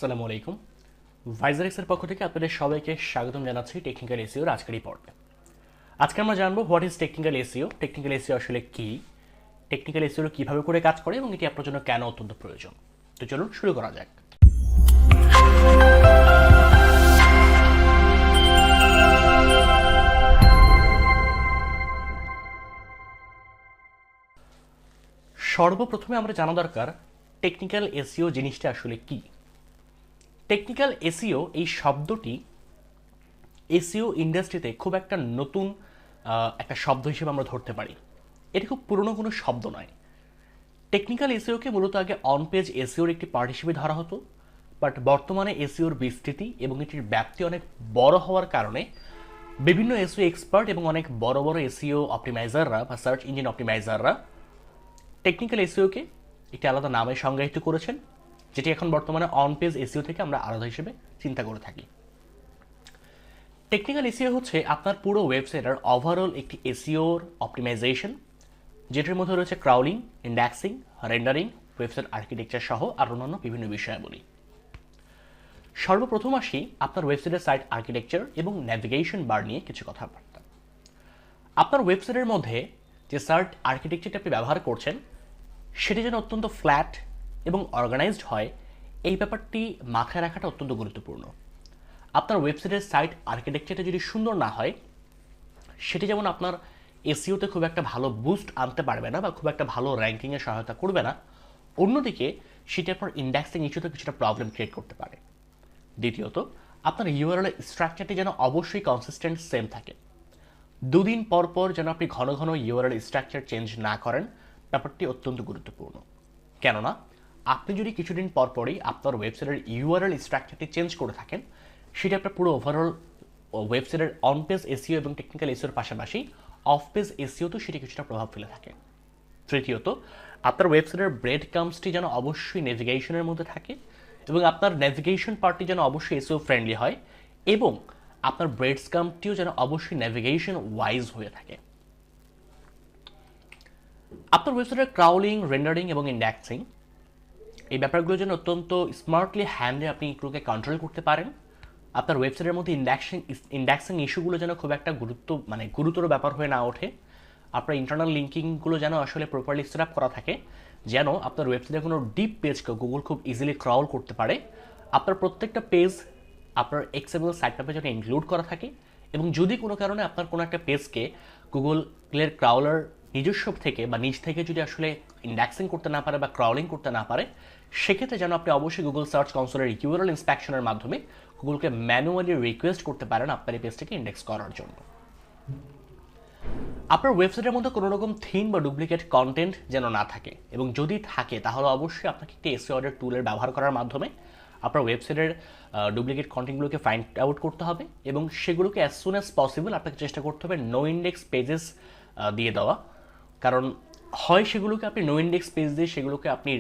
আসসালামু আলাইকুম। ভাইজারেক্সের পক্ষ থেকে আপনাদের সবাইকে স্বাগতম জানাচ্ছি টেকনিক্যাল এসইওর আজকের এই পর্বে। আজকে আমরা জানবো what is technical SEO, technical SEO আসলে কি, টেকনিক্যাল এসইও কিভাবে করে কাজ করে এবং এটি আপনার জন্য কেন অত্যন্ত প্রয়োজন। তো চলুন শুরু করা যাক। সর্বপ্রথমে আমরা জানা দরকার টেকনিক্যাল এসইও জিনিসটা আসলে কি। টেকনিক্যাল এসইও এই শব্দটি এসইও ইন্ডাস্ট্রিতে খুব একটা নতুন একটা শব্দ হিসেবে আমরা ধরতে পারি। এটি খুব পুরনো কোনো শব্দ নয়। টেকনিক্যাল এসইওকে মূলত আগে অন পেজ এসইওর একটি পার্ট হিসেবে ধরা হতো, বাট বর্তমানে এসইওর বিস্তৃতি এবং এটির ব্যাপ্তি অনেক বড় হওয়ার কারণে বিভিন্ন এসইও এক্সপার্ট এবং অনেক বড় বড় এসইও অপটিমাইজাররা বা সার্চ ইঞ্জিন অপটিমাইজাররা টেকনিক্যাল এসইওকে একটি আলাদা নামে সংজ্ঞায়িত করেছেন, যেটি এখন বর্তমানে অন পেজ এসইও থেকে আমরা আলাদা হিসেবে চিন্তা করে থাকি। টেকনিক্যাল এসইও হচ্ছে আপনার পুরো ওয়েবসাইটের ওভারঅল একটি এসইওর অপটিমাইজেশন, যেটির মধ্যে রয়েছে crawling, indexing, rendering, website architecture সহ আর অন্যান্য বিভিন্ন বিষয়াবলী। সর্বপ্রথম আসি আপনার ওয়েবসাইটের সাইট আর্কিটেকচার এবং ন্যাভিগেশন বার নিয়ে কিছু কথাবার্তা। আপনার ওয়েবসাইটের মধ্যে যে সাইট আর্কিটেকচারটি আপনি ব্যবহার করছেন সেটি যেন অত্যন্ত ফ্ল্যাট এবং অর্গানাইজড হয়, এই ব্যাপারটি মাথায় রাখাটা অত্যন্ত গুরুত্বপূর্ণ। আপনার ওয়েবসাইটের সাইট আর্কিটেকচারটা যদি সুন্দর না হয়, সেটি যেমন আপনার এসইওতে খুব একটা ভালো বুস্ট আনতে পারবে না বা খুব একটা ভালো র্যাঙ্কিংয়ে সহায়তা করবে না, অন্যদিকে সেটি আপনার ইন্ডেক্সিং ইস্যুতে কিছুটা প্রবলেম ক্রিয়েট করতে পারে। দ্বিতীয়ত, আপনার ইউআরএল স্ট্রাকচারটি যেন অবশ্যই কনসিস্টেন্ট সেম থাকে। দুদিন পর পর যেন আপনি ঘন ঘন ইউআরএল স্ট্রাকচার চেঞ্জ না করেন, ব্যাপারটি অত্যন্ত গুরুত্বপূর্ণ। কেননা আপনি যদি কিছুদিন পর পরই আপনার ওয়েবসাইটের ইউআরএল স্ট্রাকচারটি চেঞ্জ করে থাকেন, সেটা আপনার পুরো ওভারঅল ওয়েবসাইটের অন পেজ এসইও এবং টেকনিক্যাল এসইওর পাশাপাশি অফ পেজ এসইওতেও সেটি কিছুটা প্রভাব ফেলে থাকে। তৃতীয়ত, আপনার ওয়েবসাইটের ব্রেড কামসটি যেন অবশ্যই নেভিগেশনের মধ্যে থাকে এবং আপনার নেভিগেশন পার্টটি যেন অবশ্যই এসইও ফ্রেন্ডলি হয় এবং আপনার ব্রেড কামটিও যেন অবশ্যই নেভিগেশন ওয়াইজ হয়ে থাকে। আপনার ওয়েবসাইটের ক্রাউলিং, রেন্ডারিং এবং ইন্ডেক্সিং এই ব্যাপারগুলো যেন অত্যন্ত স্মার্টলি হ্যান্ডে আপনি এগুলোকে কন্ট্রোল করতে পারেন। আপনার ওয়েবসাইটের মধ্যে ইন্ডেক্সিং ইস্যুগুলো যেন খুব একটা গুরুতর ব্যাপার হয়ে না ওঠে। আপনার ইন্টারনাল লিঙ্কিংগুলো যেন আসলে প্রপারলি সেট আপ করা থাকে, যেন আপনার ওয়েবসাইটে কোনো ডিপ পেজকে গুগল খুব ইজিলি ক্রাউল করতে পারে। আপনার প্রত্যেকটা পেজ আপনার এক্সএমএল সাইট ম্যাপে যেন ইনক্লুড করা থাকে এবং যদি কোনো কারণে আপনার কোনো একটা পেজকে গুগলের ক্রাউলার নিজস্ব থেকে বা নিজ থেকে যদি আসলে ইন্ডেক্সিং করতে না পারে বা ক্রাউলিং করতে না পারে, সেক্ষেত্রে যেন আপনি অবশ্যই গুগল সার্চ কনসোলের ইউআরএল ইন্সপেকশনের মাধ্যমে গুগলকে ম্যানুয়ালি রিকোয়েস্ট করতে পারেন আপনার এই পেজটিকে ইন্ডেক্স করার জন্য। আপনার ওয়েবসাইটের মধ্যে কোনো রকম থিম বা ডুপ্লিকেট কন্টেন্ট যেন না থাকে এবং যদি থাকে তাহলে অবশ্যই আপনাকে একটি এসইও অডিট টুলের ব্যবহার করার মাধ্যমে আপনার ওয়েবসাইটের ডুপ্লিকেট কন্টেন্টগুলোকে ফাইন্ড আউট করতে হবে এবং সেগুলোকে অ্যাজ সুন অ্যাজ পসিবল আপনাকে চেষ্টা করতে হবে নো ইন্ডেক্স পেজেস দিয়ে দেওয়া। কারণ হয় সেগুলোকে আপনি নো ইন্ডেক্স পেজ দিয়ে সেগুলোকে আপনি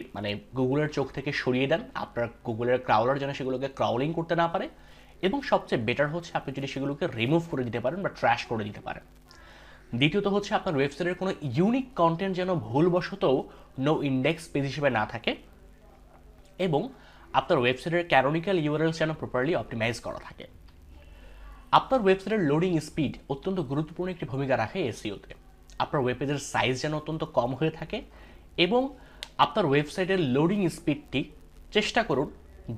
গুগলের চোখ থেকে সরিয়ে দেন, আপনার গুগলের ক্রাউলার যেন সেগুলোকে ক্রাউলিং করতে না পারে, এবং সবচেয়ে বেটার হচ্ছে আপনি যদি সেগুলোকে রিমুভ করে দিতে পারেন বা ট্র্যাশ করে দিতে পারেন। দ্বিতীয়ত হচ্ছে আপনার ওয়েবসাইটের কোনো ইউনিক কন্টেন্ট যেন ভুলবশতও নো ইন্ডেক্স পেজ হিসেবে না থাকে এবং আপনার ওয়েবসাইটের ক্যানোনিক্যাল ইউআরএলস যেন প্রপারলি অপটিমাইজ করা থাকে। আপনার ওয়েবসাইটের লোডিং স্পিড অত্যন্ত গুরুত্বপূর্ণ একটি ভূমিকা রাখে এসইওতে। আপনার ওয়েব পেজের সাইজ যেন অত্যন্ত কম হয়ে থাকে এবং আপনার ওয়েবসাইটের লোডিং স্পিডটি চেষ্টা করুন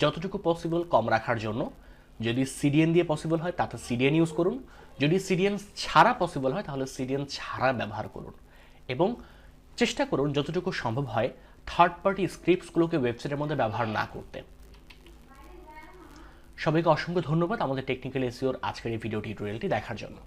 যতটুকু পসিবল কম রাখার জন্য। যদি সিডিএন দিয়ে পসিবল হয় তাতে সিডিএন ইউজ করুন, যদি সিডিএন ছাড়া পসিবল হয় তাহলে সিডিএন ছাড়া ব্যবহার করুন এবং চেষ্টা করুন যতটুকু সম্ভব হয় থার্ড পার্টি স্ক্রিপ্টসগুলোকে ওয়েবসাইটের মধ্যে ব্যবহার না করতে। সবাইকে অসংখ্য ধন্যবাদ আমাদের টেকনিক্যাল এসইওর আজকের এই ভিডিও টিউটোরিয়ালটি দেখার জন্য।